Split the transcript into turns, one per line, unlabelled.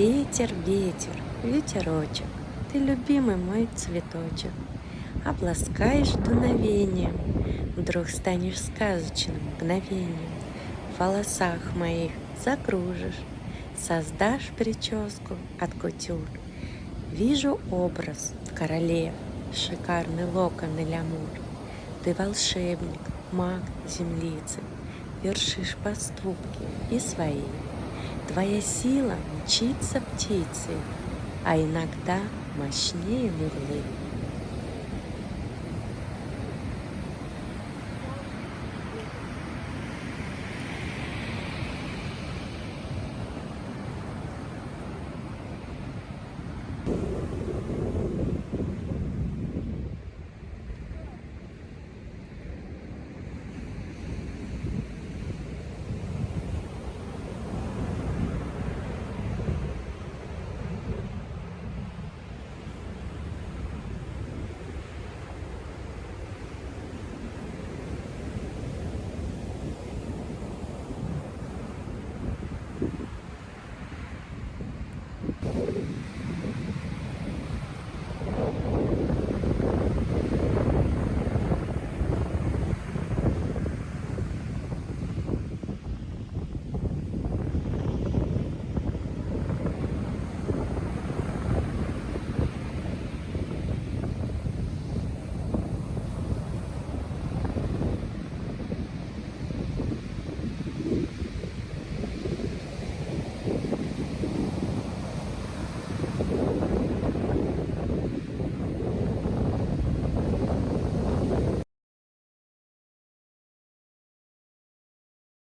Ветер, ветер, ветерочек, ты любимый мой цветочек. Обласкаешь дуновением, вдруг станешь сказочным мгновением. В волосах моих закружишь, создашь прическу от кутюр. Вижу образ королевы, шикарны локоны лямур. Ты волшебник, маг Землицы, вершишь поступки и свои. Твоя сила мчится птицей, а иногда мощнее мглы.